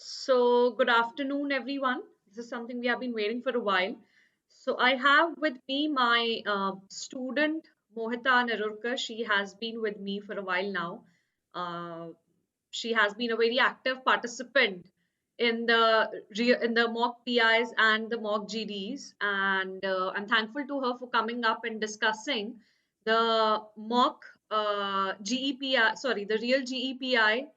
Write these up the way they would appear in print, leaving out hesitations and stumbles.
So, good afternoon, everyone. This is something we have been waiting for a while. So, I have with me my student Mohita Nerurkar. She has been with me for a while now. Uh, she has been a very active participant in the mock PIs and the mock GDs, and I'm thankful to her for coming up and discussing the mock GEPI, sorry, the real GEPI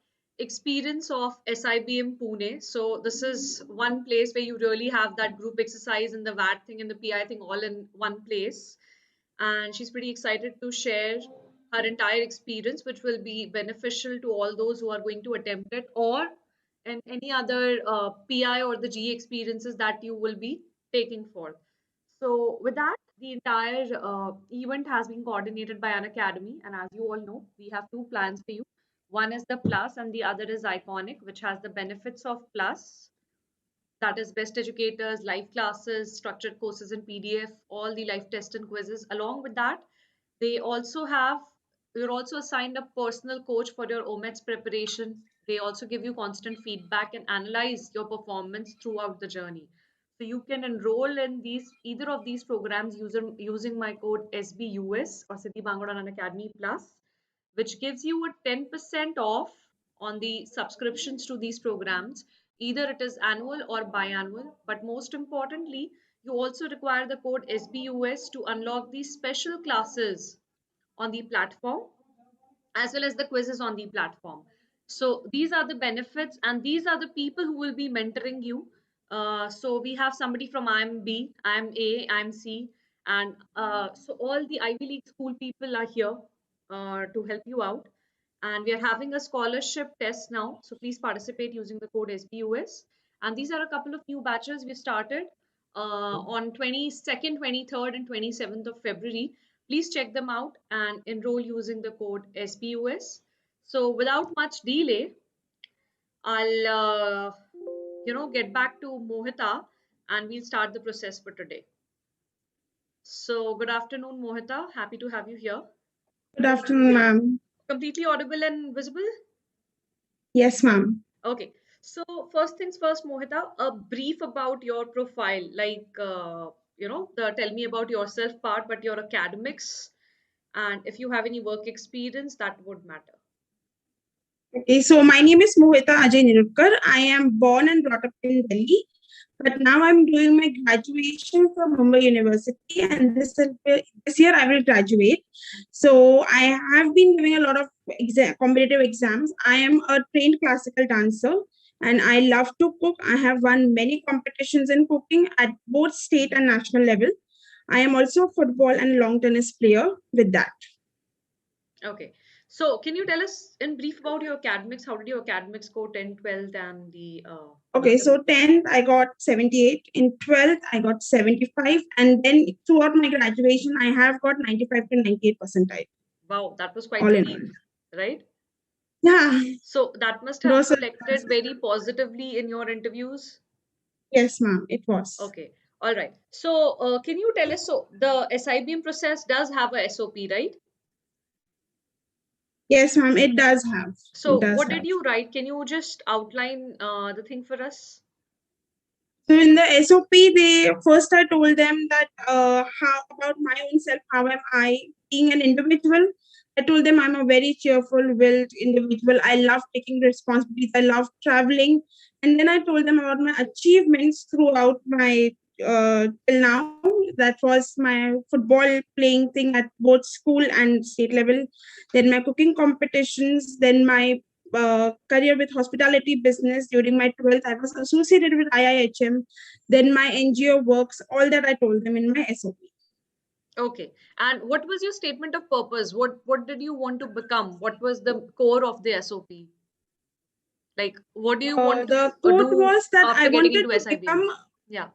experience of SIBM Pune. So this is one place where you really have that group exercise and the VAT thing and the PI thing all in one place. And she's pretty excited to share her entire experience, which will be beneficial to all those who are going to attempt it or and any other PI or the GE experiences that you will be taking for. So with that, the entire event has been coordinated by Unacademy, and as you all know, we have two plans for you. One is the Plus, and the other is Iconic, which has the benefits of Plus, that is best educators, live classes, structured courses in PDF, all the live tests and quizzes. Along with that, they also have you're also assigned a personal coach for your OMETS preparation. They also give you constant feedback and analyze your performance throughout the journey. So you can enroll in these either of these programs using my code SBUS or Siddhi Bangard on Unacademy Plus, which gives you a 10% off on the subscriptions to these programs. Either it is annual or biannual, but most importantly, you also require the code SBUS to unlock these special classes on the platform as well as the quizzes on the platform. So these are the benefits and these are the people who will be mentoring you. So we have somebody from I'm B, I'm A, I'm C, and so all the Ivy League school people are here to help you out. And we are having a scholarship test now. So please participate using the code SBUS. And these are a couple of new batches we started on 22nd, 23rd, and 27th of February. Please check them out and enroll using the code SBUS. So without much delay, I'll get back to Mohita and we'll start the process for today. So good afternoon, Mohita. Happy to have you here. Good afternoon, ma'am. Completely audible and visible? Yes, ma'am. Okay. So first things first, Mohita, a brief about your profile, like the tell me about yourself part, but your academics, and if you have any work experience, that would matter. Okay, so my name is Mohita Ajay Nirupkar. I am born and brought up in Delhi, but now I'm doing my graduation from Mumbai University, and this year I will graduate. So I have been doing a lot of competitive exams. I am a trained classical dancer, and I love to cook. I have won many competitions in cooking at both state and national level. I am also a football and long tennis player with that. Okay. So can you tell us in brief about your academics? How did your academics go 10th, 12th, and the Okay, so 10th I got 78, in 12th I got 75, and then throughout my graduation I have got 95 to 98 percentile. Wow, that was quite All a in peak, right? Yeah. So that must have reflected very positively in your interviews. Yes, ma'am, it was. Okay, all right. So can you tell us, so the SIBM process does have a SOP, right? Yes, ma'am, it does have. So what did you write? Can you just outline the thing for us? So in the SOP, first I told them that how about my own self, how am I being an individual? I told them I'm a very cheerful, willed individual. I love taking responsibilities. I love traveling. And then I told them about my achievements throughout my till now. That was my football playing thing at both school and state level. Then my cooking competitions. Then my career with hospitality business during my 12th. I was associated with IIHM. Then my NGO works. All that I told them in my SOP. Okay. And what was your statement of purpose? What did you want to become? What was the core of the SOP? Like, what do you want The to quote do was that after I getting wanted into to SIBM? become. Yeah.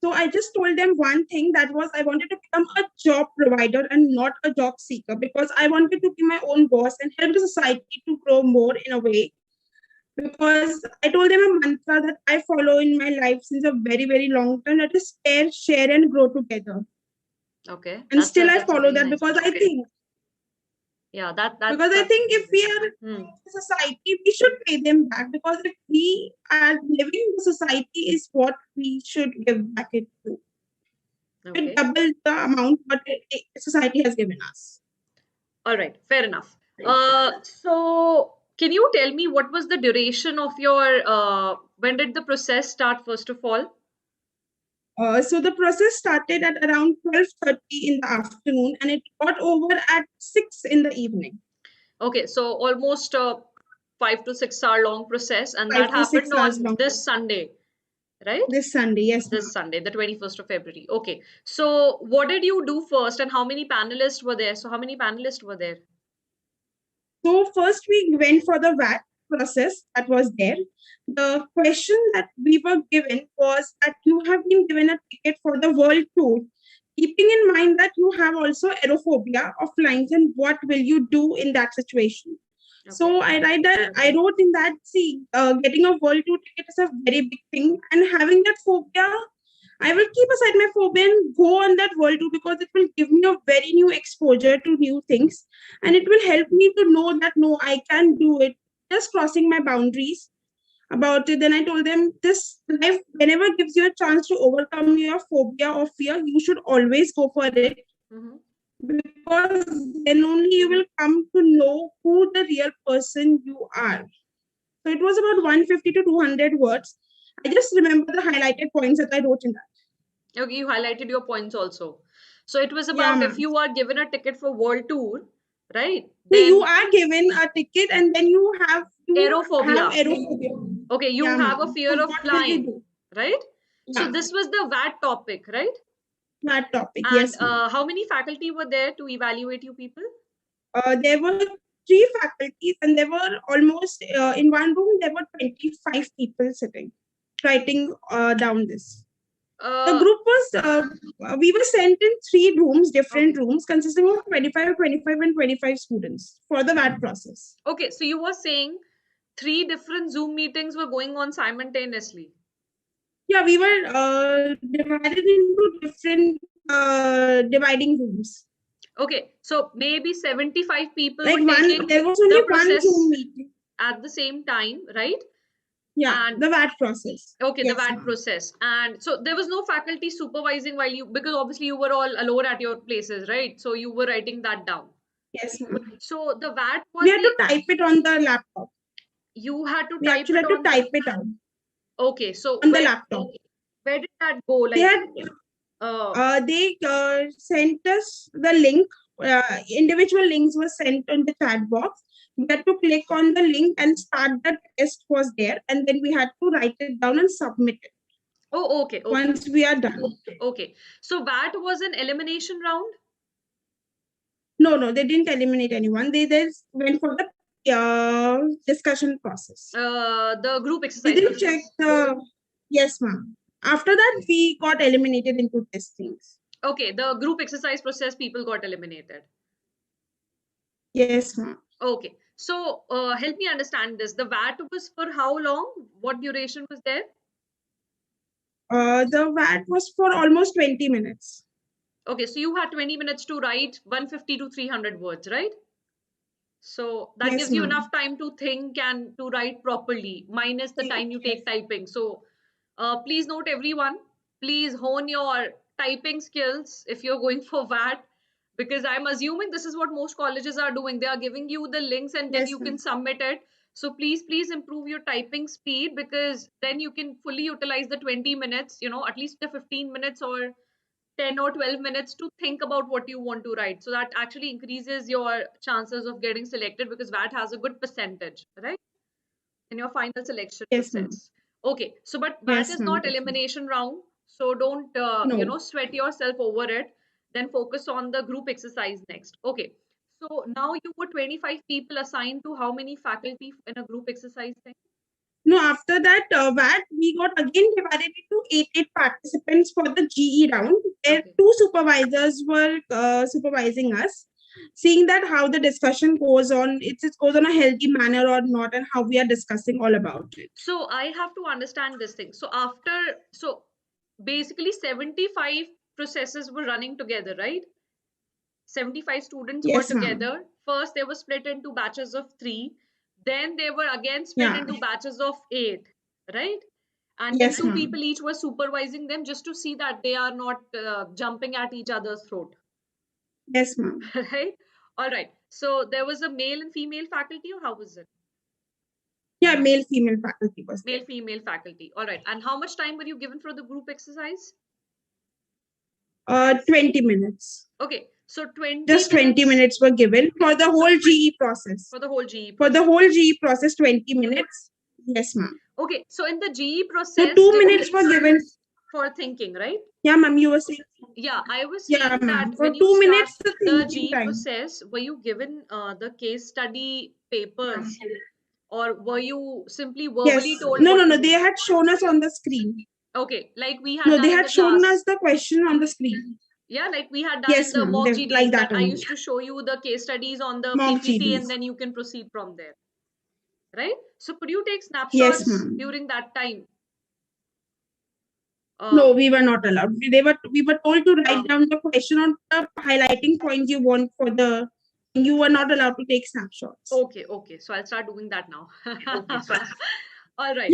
So I just told them one thing, that was I wanted to become a job provider and not a job seeker, because I wanted to be my own boss and help the society to grow more in a way. Because I told them a mantra that I follow in my life since a very, very long time, that is share, and grow together. Okay. And still I follow that because I think Yeah, that's Because I think if we are Hmm. a society, we should pay them back, because if we are living in the society is what we should give back it to. Okay. Double the amount what society has given us. All right, fair enough. So can you tell me what was the duration of your when did the process start first of all? So the process started at around 12:30 in the afternoon, and it got over at 6 in the evening. Okay, so almost 5 to 6 hour long process, and that 5 to 6 happened hours on long. this Sunday, right? This Sunday, yes, ma'am. This Sunday, the 21st of February. Okay, so what did you do first, and how many panelists were there? So how many panelists were there? So first we went for the VAT process that was there. The question that we were given was that you have been given a ticket for the world tour, keeping in mind that you have also aerophobia of flying, and what will you do in that situation? So I wrote in that, see, getting a world tour ticket is a very big thing, and having that phobia, I will keep aside my phobia and go on that world tour, because it will give me a very new exposure to new things, and it will help me to know that no, I can do it. Just crossing my boundaries about it. Then I told them, this life, whenever gives you a chance to overcome your phobia or fear, you should always go for it, Mm-hmm. because then only you will come to know who the real person you are. So it was about 150 to 200 words. I just remember the highlighted points that I wrote in that. Okay, you highlighted your points also. So it was Yeah, about if ma'am. you are given a ticket for world tour, right? So you Then are given a ticket, and then you have aerophobia. aerophobia. Okay, you Yeah, have a ma'am. fear So of what will you flying, do? right? So Yeah, this was the VAT topic, right? that topic. And Yes, ma'am. how many faculty were there to evaluate you people? There were three faculties, and there were almost in one room there were 25 people sitting, writing down this. The Uh, group was, we were sent in three rooms, different okay. rooms, consisting of 25, 25, and 25 students for the VAT process. Okay, so you were saying 3 different Zoom meetings were going on simultaneously. Yeah, we were divided into different dividing rooms. Okay, so maybe 75 people Like were taking there was only the one Zoom process meeting. at the same time, right? Yeah, And the VAT process. okay, the Yes, VAT ma'am. process. And so there was no faculty supervising while you, because obviously you were all alone at your places, right? So you were writing that down. Yes, ma'am. So the VAT We was had to type it on the laptop. you had to We type actually it had to on type it out okay, so on the laptop. where did that go? They Like had uh they sent us the link. Individual links were sent on the chat box. We had to click on the link and start the test was there, and then we had to write it down and submit it oh okay, okay, once we are done. okay. So VAT was an elimination round? No, no, they didn't eliminate anyone. They just went for the discussion process. The group They exercise didn't check process. the. Yes, ma'am. After that, we got eliminated into these things. Okay, the group exercise process people got eliminated. Yes, ma'am. Okay, so help me understand this. The VAT was for how long? What duration was there? The VAT was for almost 20 minutes. Okay, so you had 20 minutes to write 150 to 300 words, right? So that Yes, gives you ma'am. enough time to think and to write properly, minus the time you take typing. So please note everyone, please hone your typing skills if you're going for VAT, because I'm assuming this is what most colleges are doing. They are giving you the links and then Yes, you ma'am. can submit it. So please improve your typing speed, because then you can fully utilize the 20 minutes, at least the 15 minutes or 10 or 12 minutes to think about what you want to write. So that actually increases your chances of getting selected, because VAT has a good percentage, right? In your final selection Yes, ma'am. process. Okay, so but VAT Yes, is ma'am. not elimination round. So don't, No. sweat yourself over it. Then focus on the group exercise next. Okay. So now you were 25 people assigned to how many faculty in a group exercise thing? No, after that VAT, we got again divided into eight participants for the GE round, where Okay. two supervisors were supervising us, seeing that how the discussion goes on, it goes on a healthy manner or not, and how we are discussing all about it. So I have to understand this thing. So basically 75 processes were running together, right? 75 students were Yes, ma'am. together. First, they were split into batches of 3. Then they were again split Yeah. into batches of 8, right? And then Yes, 2 ma'am. people each were supervising them just to see that they are not jumping at each other's throat, Yes, ma'am. right? All right. So there was a male and female faculty, or how was it? Yeah, male, female faculty was there. Male, female faculty. All right. And how much time were you given for the group exercise? 20 minutes. Okay. So 20 Just 20 minutes minutes were given for the whole GE process. for the whole GE For process. the whole GE process, 20 minutes. Yes, ma'am. Okay. So in the GE So process, 2 minutes were given. for thinking, right? Yeah, ma'am, you were saying. Yeah, I was Yeah, saying ma'am. that For when you 2 start minutes, the the thinking GE time. process, were you given the case study papers, Yeah. or were you simply Yes. verbally told No, what no, to no. do? They had shown us on the screen. Okay, like we had No, done they in had the shown class. us the question on the screen. Yeah, like we had done in Yes, the ma'am. mock GDs, Like that that I only. used to show you the case studies on the Mock PPT GDs. and then you can proceed from there, right? So could you take Yes, snapshots ma'am. during that time? No, we were not allowed. We were told to write down the question on the highlighting points you want for the. You were not allowed to take snapshots. Okay. So I'll start doing that now. All right.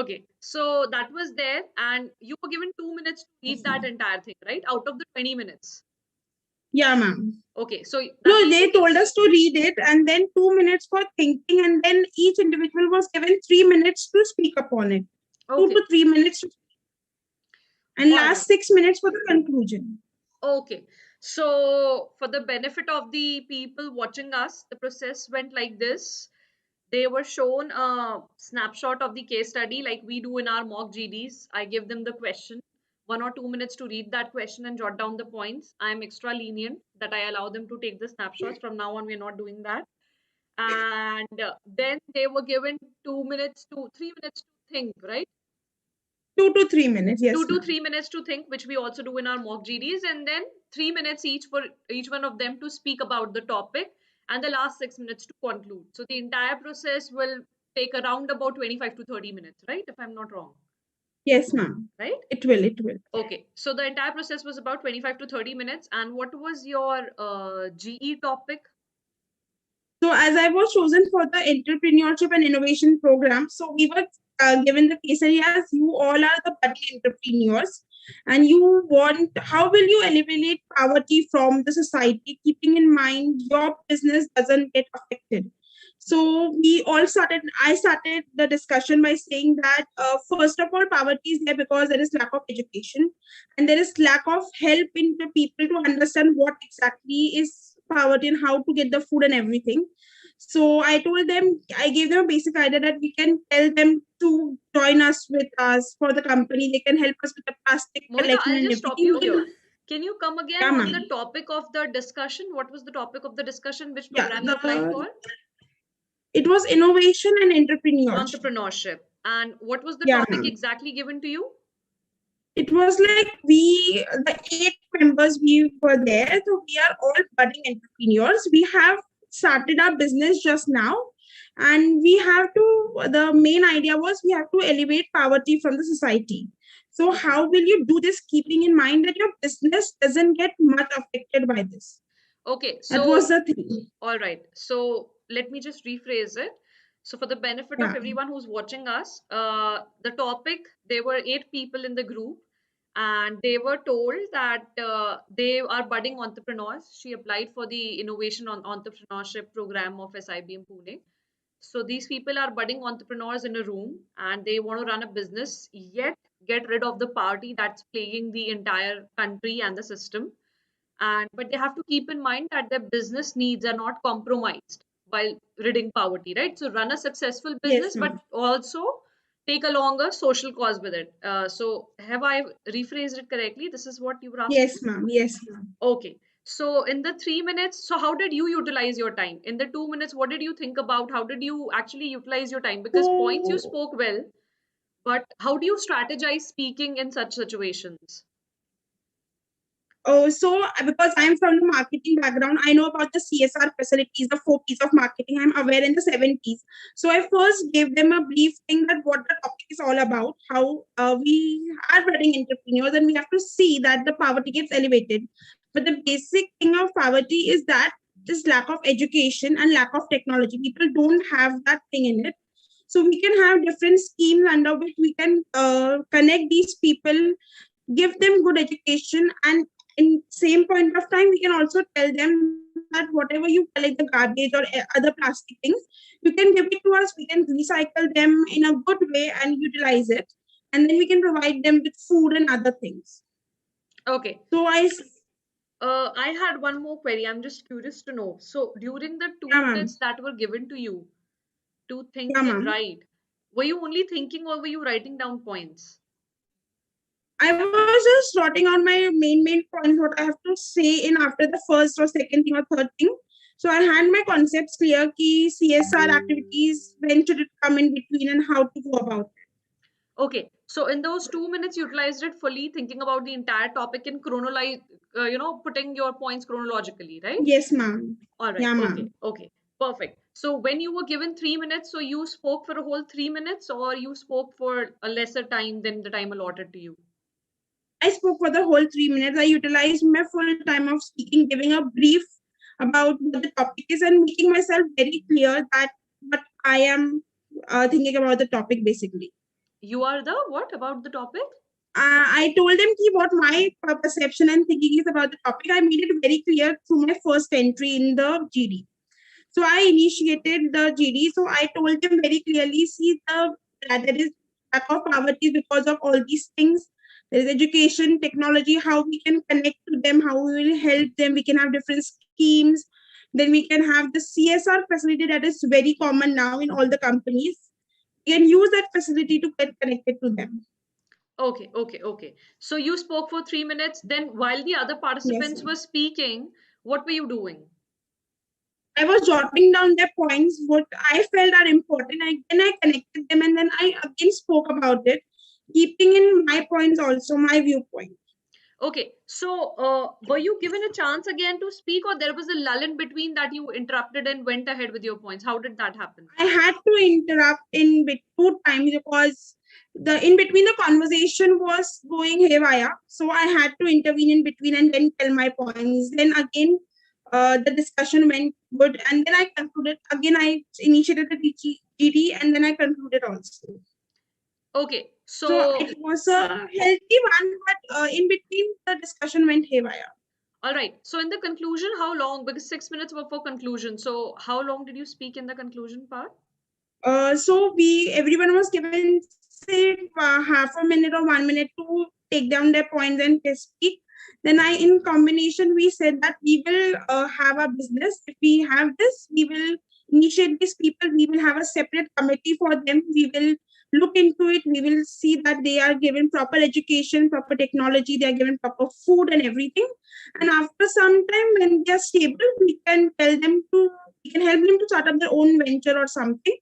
Okay. So that was there, and you were given 2 minutes to read that entire thing, right? Out of the 20 minutes. Yeah, ma'am. Okay. So that No, means they told us to read it and then 2 minutes for thinking, and then each individual was given 3 minutes to speak upon it. okay. 2 to 3 minutes. And All last right. 6 minutes for the conclusion. Okay. So for the benefit of the people watching us, the process went like this. They were shown a snapshot of the case study like we do in our mock GDs. I give them the question, 1 or 2 minutes to read that question and jot down the points. I'm extra lenient that I allow them to take the snapshots. From now on, we're not doing that. And then they were given 2 minutes to 3 minutes to think, right? 2 to 3 minutes, yes. 2 to 3 minutes to think, which we also do in our mock GDs, and then 3 minutes each for each one of them to speak about the topic, and the last 6 minutes to conclude. So the entire process will take around about 25 to 30 minutes, right? If I'm not wrong. Yes, ma'am. Right? It will. Okay. So the entire process was about 25 to 30 minutes. And what was your GE topic? So as I was chosen for the entrepreneurship and innovation program, so we were given the case study as you all are the budding entrepreneurs, and you want, how will you eliminate poverty from the society, keeping in mind your business doesn't get affected. So I started the discussion by saying that first of all, poverty is there because there is lack of education and there is lack of help in the people to understand what exactly is poverty and how to get the food and everything. So I gave them a basic idea that we can tell them to join us with us for the company. They can help us with the plastic Mohita, collection I'll and just stop everything. you here. Can you come again Yeah, on ma'am. the topic of the discussion? What was the topic of the discussion? Which Yeah, program you applied for? It was innovation and entrepreneurship. Entrepreneurship. And what was the Yeah, topic ma'am. exactly given to you? It was like the 8 members we were there. So we are all budding entrepreneurs. We have started our business just now. And the main idea was we have to elevate poverty from the society. So how will you do this keeping in mind that your business doesn't get much affected by this? Okay, That was so the thing. all right. So let me just rephrase it. So for the benefit of Yeah. everyone who's watching us, the topic, there were 8 people in the group and they were told that they are budding entrepreneurs. She applied for the innovation on entrepreneurship program of SIBM Pune. So these people are budding entrepreneurs in a room and they want to run a business, yet get rid of the poverty that's plaguing the entire country and the system. And but they have to keep in mind that their business needs are not compromised while ridding poverty, right? So run a successful business, Yes, but ma'am. also take a longer social cause with it. So have I rephrased it correctly? This is what you were asking? Yes, ma'am. Yes, ma'am. Okay. So in the 3 minutes, so how did you utilize your time? In the 2 minutes, what did you think about? How did you actually utilize your time? Because points you spoke well, but how do you strategize speaking in such situations? Oh, so because I'm from the marketing background, I know about the CSR facilities, the 4 Ps of marketing. I'm aware in the 7 Ps. So I first gave them a brief thing that what the topic is all about, how we are budding entrepreneurs and we have to see that the poverty gets elevated. But the basic thing of poverty is that this lack of education and lack of technology. People don't have that thing in it. So we can have different schemes under which we can connect these people, give them good education, and in same point of time we can also tell them that whatever you collect the garbage or other plastic things, you can give it to us, we can recycle them in a good way and utilize it, and then we can provide them with food and other things. Okay. So I had one more query. I'm just curious to know. So during the two yeah, ma'am. minutes that were given to you to think Yeah, and ma'am. write, were you only thinking or were you writing down points? I was just jotting on my main points, what I have to say in after the first or second thing or third thing. So I had my concepts clear, key CSR activities, when should it come in between and how to go about it. Okay, so in those 2 minutes, you utilized it fully, thinking about the entire topic and putting your points chronologically, right? Yes, ma'am. All right. Yeah, Okay. ma'am. Okay. Perfect. So when you were given 3 minutes, so you spoke for a whole 3 minutes, or you spoke for a lesser time than the time allotted to you? I spoke for the whole 3 minutes. I utilized my full time of speaking, giving a brief about what the topic is and making myself very clear that what I am thinking about the topic basically. You are the what about the topic? I told them ki what my perception and thinking is about the topic. I made it very clear through my first entry in the GD. So I initiated the GD. So I told them very clearly, see that there is lack of poverty because of all these things. There is education, technology, how we can connect to them, how we will help them. We can have different schemes. Then we can have the CSR facility that is very common now in all the companies. We can use that facility to get connected to them. Okay, okay, okay. So you spoke for 3 minutes. Then while the other Yes, participants were ma'am. speaking, what were you doing? I was jotting down their points, what I felt are important. Then I connected them and then I again spoke about it, keeping in my points also, my viewpoint. Okay, so were you given a chance again to speak, or there was a lull in between that you interrupted and went ahead with your points? How did that happen? I had to interrupt in two times because the in between the conversation was going haywire. So I had to intervene in between and then tell my points. Then again, the discussion went good, and then I concluded. Again, I initiated the GD, and then I concluded also. Okay, So so it was a healthy one, but in between the discussion went haywire. all right. So in the conclusion, how long? Because 6 minutes were for conclusion. So how long did you speak in the conclusion part? So everyone was given say half a minute or 1 minute to take down their points and to speak. Then in combination we said that we will have a business. If we have this, we will initiate these people. We will have a separate committee for them. We will look into it. We will see that they are given proper education, proper technology. They are given proper food and everything. And after some time, when they are stable, we can tell them to. We can help them to start up their own venture or something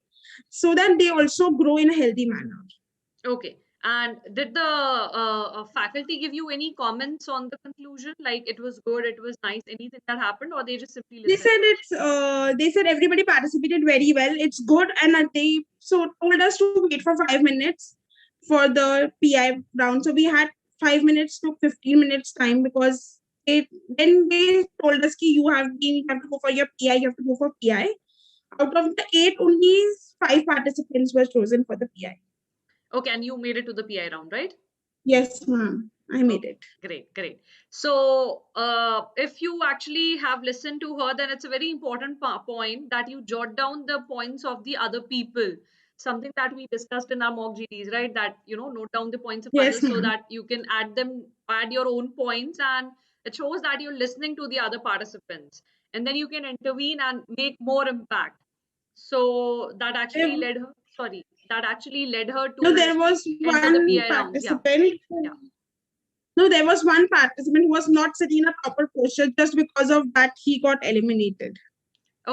so that they also grow in a healthy manner. Okay. And did the faculty give you any comments on the conclusion? Like it was good, it was nice, anything that happened, or they just simply They listened said to it? they said everybody participated very well. It's good, and they so told us to wait for 5 minutes for the PI round. So we had 5 minutes to 15 minutes time because then they told us ki you have to go for your PI, you have to go for PI. Out of the eight, only five participants were chosen for the PI. Okay, and you made it to the PI round, right? Yes, ma'am. I made Okay, it. great, great. So, if you actually have listened to her, then it's a very important point that you jot down the points of the other people. Something that we discussed in our mock GDs, right? That note down the points of Yes, others so ma'am. that you can add your own points, and it shows that you're listening to the other participants, and then you can intervene and make more impact. So that actually There- led her. Sorry, that actually led her No, to there was enter the one PI rounds. Yeah, participant. yeah. No, there was one participant who was not sitting in a proper posture. Just because of that, he got eliminated.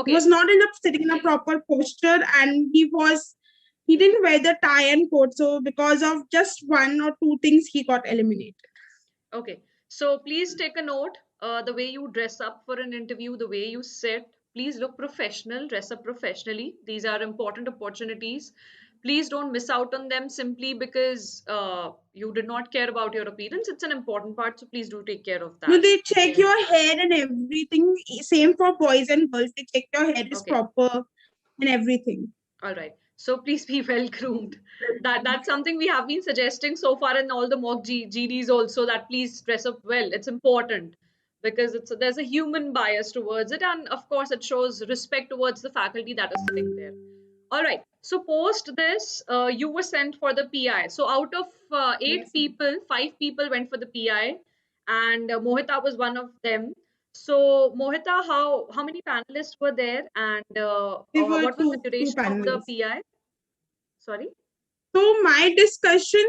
He was Okay. not sitting in a proper posture, and he didn't wear the tie and coat. So because of just one or two things, he got eliminated. Okay, so please take a note. The way you dress up for an interview, the way you sit, please look professional, dress up professionally. These are important opportunities. please don't miss out on them simply because you did not care about your appearance. It's an important part, so please do take care of No, that. they check your hair and everything. Same for boys and girls. They check your hair is Okay. proper and everything. All right. So please be well groomed. That's something we have been suggesting so far in all the mock GDs also, that please dress up well. It's important because there's a human bias towards it, and of course it shows respect towards the faculty that is sitting there. All right. So post this, you were sent for the PI. So out of eight people, five people went for the PI, and Mohita was one of them. So Mohita, how many panelists were there, and There were what was the two duration of the panels. PI? Sorry. So my discussion,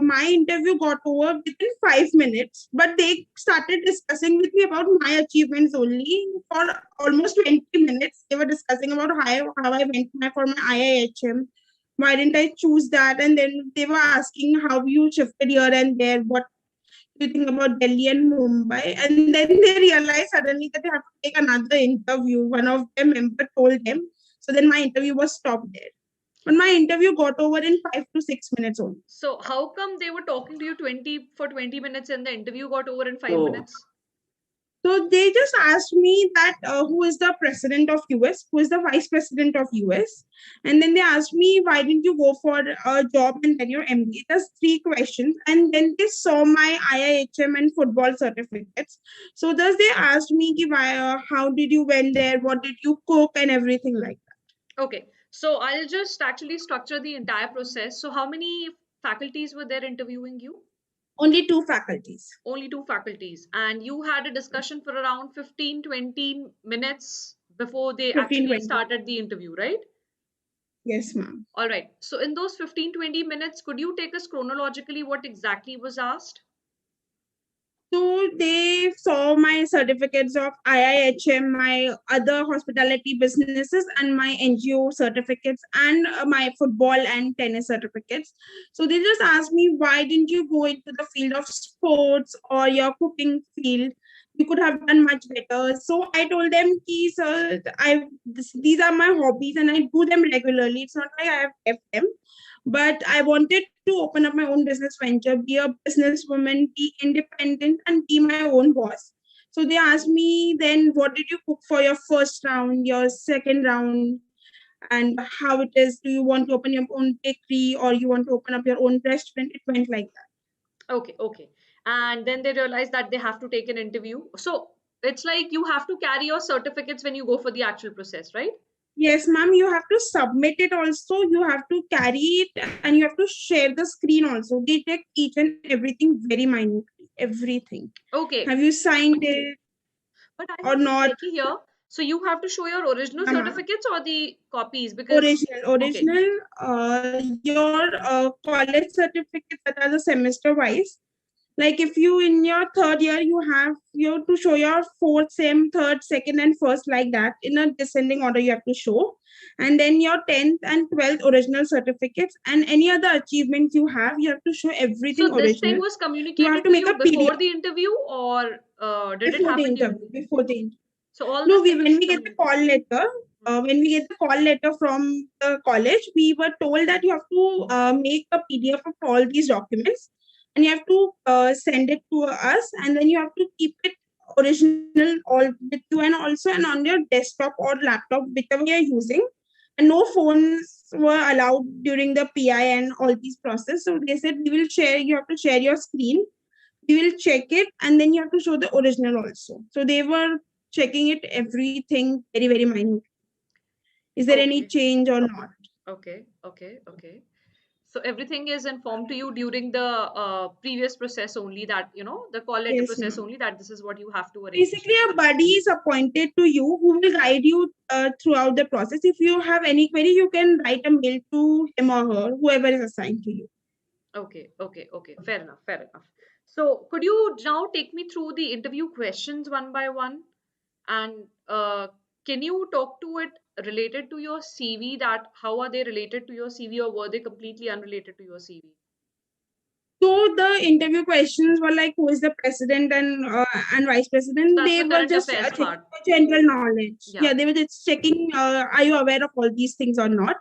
my interview got over within 5 minutes, but they started discussing with me about my achievements only for almost 20 minutes. They were discussing about how I went for my IIHM. Why didn't I choose that? And then they were asking how you shifted here and there. What do you think about Delhi and Mumbai? And then they realized suddenly that they have to take another interview. One of them member told them. So then my interview was stopped there. But my interview got over in 5 to 6 minutes only. So how come they were talking to you 20 minutes and the interview got over in 5 minutes? So they just asked me that who is the president of US, who is the vice president of US, and then they asked me why didn't you go for a job and then your MBA. Just three questions, and then they saw my IIHM and football certificates. So thus they asked me ki, why, how did you went there, what did you cook, and everything like that. Okay. So I'll just actually structure the entire process. So how many faculties were there interviewing you? Only two faculties. Only two faculties. And you had a discussion for around 15-20 minutes before they 15, actually 20. started the interview, right? Yes, ma'am. All right. So in those 15-20 minutes, could you take us chronologically what exactly was asked? So they saw my certificates of IIHM, my other hospitality businesses, and my NGO certificates, and my football and tennis certificates. So they just asked me, why didn't you go into the field of sports or your cooking field? You could have done much better. So I told them, sir, these are my hobbies and I do them regularly. It's not like I have kept them. But I wanted to open up my own business venture, be a businesswoman, be independent, and be my own boss. So they asked me then, what did you cook for your first round, your second round, and how it is? Do you want to open your own bakery or you want to open up your own restaurant? It went like that. Okay, okay. And then they realized that they have to take an interview. So it's like you have to carry your certificates when you go for the actual process, right? Yes, ma'am, you have to submit it also. You have to carry it and you have to share the screen also. They take each and everything very minutely. Everything. Okay. Have you signed it But I or have to not? check here. So you have to show your original Yeah, ma'am. certificates or the copies because Original, your college certificates that are the semester wise. Like if you in your third year, you have to show your fourth, same, third, second, and first like that in a descending order. You have to show, and then your 10th and 12th original certificates and any other achievements you have to show everything so this thing original. was You have communicated to to make you a before PDF the interview or did it before the happen during? interview. Before the interview. So all No, this thing when was we get the call communicated. letter, when we get the call letter from the college, we were told that you have to make a PDF of all these documents and you have to send it to us, and then you have to keep it original all with you and also and on your desktop or laptop, whichever you're using. And no phones were allowed during the PI and all these process. So they said we will share, you have to share your screen, we will check it, and then you have to show the original also. So they were checking it everything very, very minute. Is there any Okay. change or not? Okay. Okay. Okay. So everything is informed to you during the previous process only, that the call letter Yes, process ma'am. only, that this is what you have to arrange. Basically, a buddy is appointed to you who will guide you throughout the process. If you have any query, you can write a mail to him or her, whoever is assigned to you. Okay, okay, okay. Fair enough, fair enough. So could you now take me through the interview questions one by one? And can you talk to it related to your CV, that how are they related to your CV or were they completely unrelated to your CV? So the interview questions were like, who is the president and vice So president? that's They the were current just affairs checking part. for general knowledge. Yeah. Yeah, they were just checking, are you aware of all these things or not?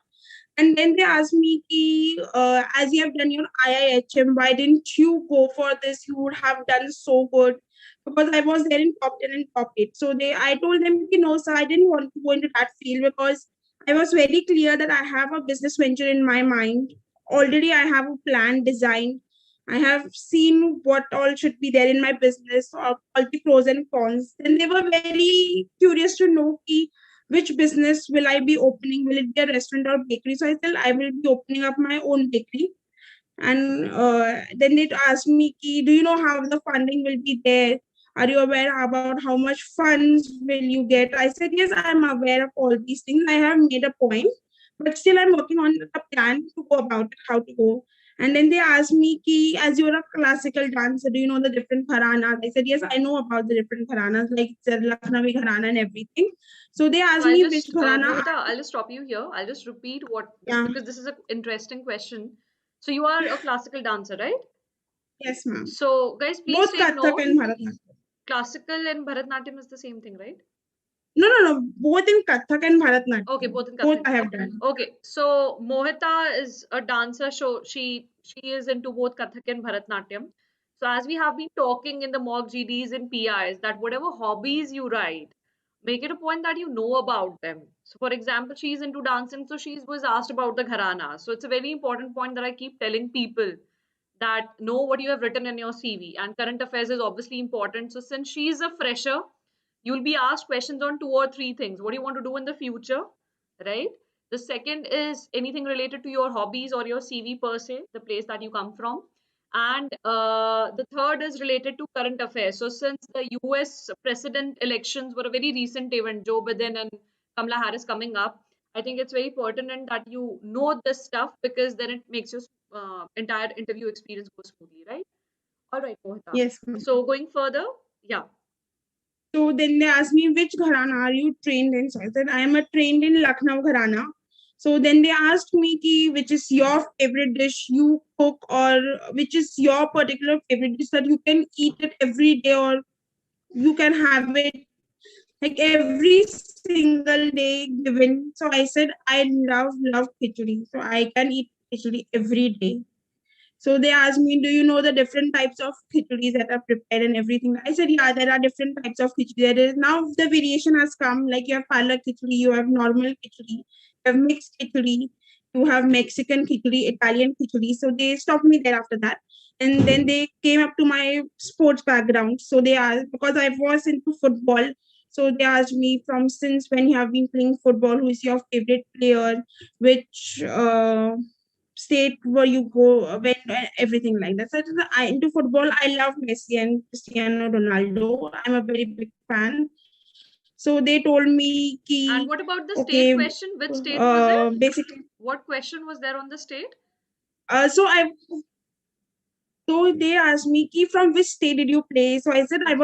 And then they asked me, ki, as you have done your IIHM, why didn't you go for this? You would have done so good. Because I was there in top 10 and top 8. So I told them, no, sir, I didn't want to go into that field because I was very clear that I have a business venture in my mind. Already I have a plan designed. I have seen what all should be there in my business, all the pros and cons. Then they were very curious to know ki, which business will I be opening? Will it be a restaurant or bakery? So I said I will be opening up my own bakery. And then it asked me, ki, do you know how the funding will be there? Are you aware about how much funds will you get? I said, yes, I'm aware of all these things. I have made a point, but still I'm working on a plan to go about it, how to go. And then they asked me, ki, as you're a classical dancer, do you know the different gharanas? I said, yes, I know about the different gharanas, like the Lucknowi gharana and everything. So they So asked I'll me which just, gharana. Mohita, I'll just stop you here. I'll just repeat what this, Yeah, because this is an interesting question. So you are a classical dancer, right? yes, ma'am. So guys, please Both take Kathak note. and Bharatanatyam. Classical and Bharatnatyam is the same thing, right? No. Both in Kathak and Okay, Bharatanatyam. both in Both Kathak. I have done. Okay, so Mohita is a dancer, so she is into both Kathak and Bharatnatyam. So as we have been talking in the mock GDs and PIs, that whatever hobbies you write, make it a point that you know about them. So for example, she's into dancing, so she was asked about the gharana. So it's a very important point that I keep telling people, that know what you have written in your CV. And current affairs is obviously important. So since she is a fresher, you'll be asked questions on two or three things. What do you want to do in the future, right? The second is anything related to your hobbies or your CV per se, the place that you come from. And the third is related to current affairs. So since the US president elections were a very recent event, Joe Biden and Kamala Harris coming up, I think it's very pertinent that you know this stuff, because then it makes your entire interview experience go smoothly, right? All right, Mohita. Yes, ma'am. So going further, yeah. So then they asked me, which gharana are you trained in? So I said, I am a trained in Lucknow gharana. So then they asked me, ki, which is your favorite dish you cook, or which is your particular favorite dish that you can eat it every day, or you can have it like every single day given. So I said, I love khichdi. So I can eat khichdi every day. So they asked me, do you know the different types of khichdis that are prepared and everything? I said, yeah, there are different types of khichdi. There is now the variation has come, like you have palak khichdi, you have normal khichdi, you have mixed khichdi, you have Mexican khichdi, Italian khichdi. So they stopped me there after that. And then they came up to my sports background. So they asked, because I was into football, so they asked me, from since when you have been playing football, who is your favorite player, which state where you go, when everything like that. So I into football. I love Messi and Cristiano Ronaldo. I'm a very big fan. So they told me And ki, what about the state okay, question? Which state was it? basically, What question was there on the state? so they asked me ki, from which state did you play? So I said I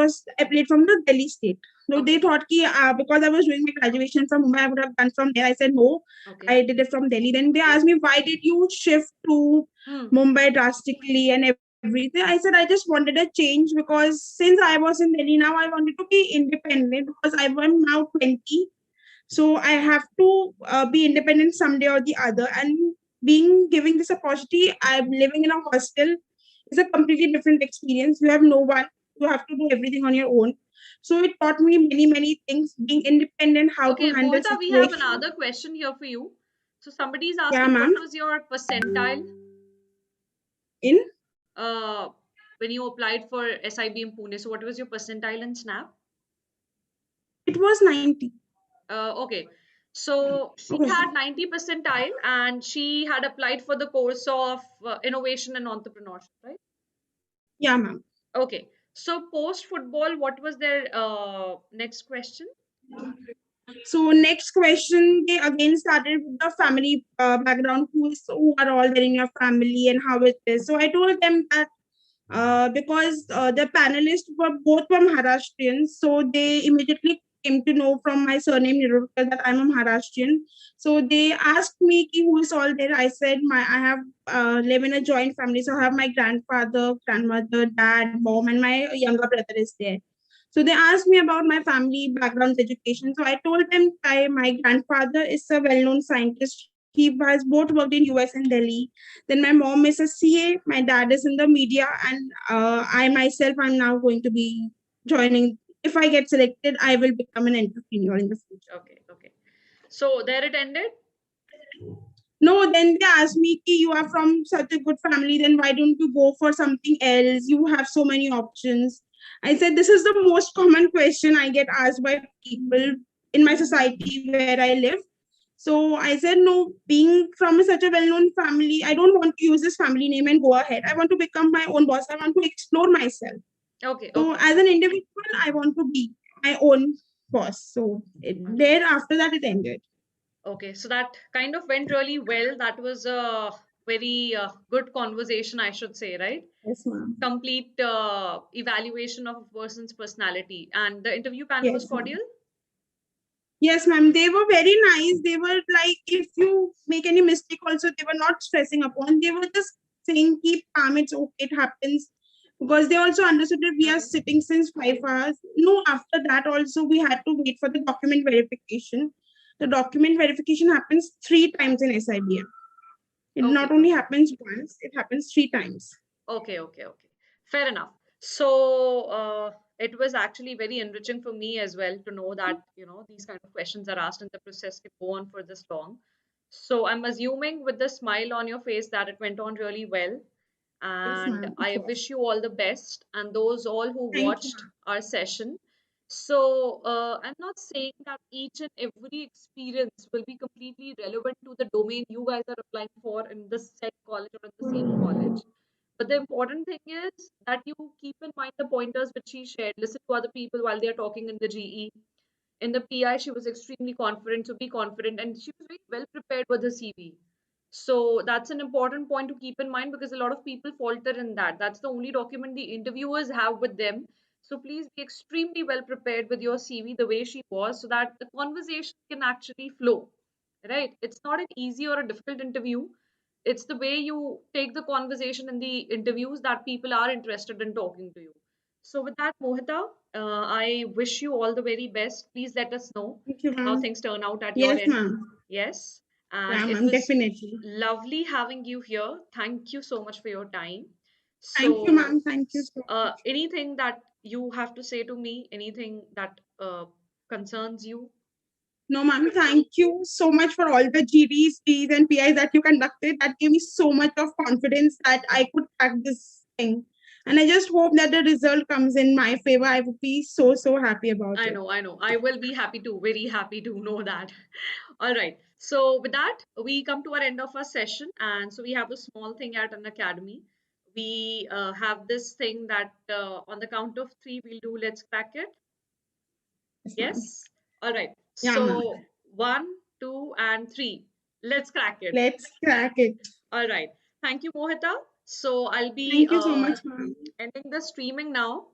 played from the Delhi state. So they Okay. thought ki, because I was doing my graduation from Mumbai, I would have done from there. I said no, Okay. I did it from Delhi. Then they asked me, why did you shift to Hmm. Mumbai drastically and everything? I said I just wanted a change, because since I was in Delhi, now I wanted to be independent, because I am now 20. So I have to be independent someday or the other. And being giving this opportunity, I'm living in a hostel. It's a completely different experience. You have no one. You have to do everything on your own. So it taught me many things. Being independent, how to Okay, handle Mohita, we have situations. another question here for you. So somebody is Yeah, asking, what ma'am. was your percentile In uh, when you applied for SIBM Pune? So what was your percentile in SNAP? it was 90. Okay. So she Okay. had 90 percentile and she had applied for the course of innovation and entrepreneurship, right? Yeah, ma'am. Okay. So post football, what was their next question? So next question, they again started with the family background. Who are all there in your family and how it is? So I told them that because the panelists were both from Maharashtrians, so they immediately came to know from my surname Nirurkar that I'm a Maharashtrian. So they asked me ki, who is all there. I said I have live in a joint family, so I have my grandfather, grandmother, dad, mom, and my younger brother is there. So they asked me about my family background education. So I told them my grandfather is a well-known scientist. he has both worked in US and Delhi. Then my mom is a CA, my dad is in the media, and I myself am now going to be joining. If I get selected, I will become an entrepreneur in the future. Okay, okay. So there it ended? No, then they asked me, "Ki, you are from such a good family, then why don't you go for something else? You have so many options." I said, this is the most common question I get asked by people in my society where I live. So I said, no, being from such a well known family, I don't want to use this family name and go ahead. I want to become my own boss. I want to explore myself. Okay, So okay. as an individual, I want to be my own boss. So there, after that, it ended. Okay, so that kind of went really well. That was a very good conversation, I should say, right? Yes, ma'am. Complete evaluation of a person's personality. And the interview panel was Yes, ma'am. cordial? Yes, ma'am. They were very nice. They were like, if you make any mistake, also, they were not stressing upon. They were just saying, keep calm, it's okay, it happens. Because they also understood that we are Mhm. sitting since 5 hours. No, after that, also, we had to wait for the document verification. The document verification happens 3 times in SIBM. It Okay, not only okay. happens once, it happens 3 times. Okay, okay, okay. Fair enough. So it was actually very enriching for me as well to know that, these kind of questions are asked and the process can go on for this long. So I'm assuming with the smile on your face that it went on really well. Yes, And ma'am. It I was. wish you all the best and those all who Thank you, watched our session. So I'm not saying that each and every experience will be completely relevant to the domain you guys are applying for in the said college or in the same college. But the important thing is that you keep in mind the pointers which she shared. Listen to other people while they are talking in the GE. In the PI, she was extremely confident, so be confident, and she was very well prepared with her CV. So that's an important point to keep in mind because a lot of people falter in that. That's the only document the interviewers have with them. So please be extremely well prepared with your CV the way she was so that the conversation can actually flow. Right? It's not an easy or a difficult interview. It's the way you take the conversation in the interviews that people are interested in talking to you. So with that, Mohita, I wish you all the very best. Please let us know Thank you, how ma'am. things turn out at your Yes, end. ma'am. Yes. And Yeah, it ma'am. was Definitely. lovely having you here. Thank you so much for your time. Thank you, So, ma'am. Thank you so much. anything that you have to say to me, anything that concerns you? No, ma'am, thank you so much for all the GDs, Ps, and PIs that you conducted. That gave me so much of confidence that I could crack this thing. And I just hope that the result comes in my favor. I would be so, so happy about I it. know, I know. I will be happy to, very happy to know that. All right. So, with that, we come to our end of our session. And so, we have a small thing at an academy. We have this thing that on the count of three, we'll do let's crack it. Yes, ma'am. Yes. All right. Yeah, ma'am. So, one, two, and three. Let's crack it. Let's crack it. All right. Thank you, Mohita. So, I'll be Thank you so much, ma'am. ending the streaming now.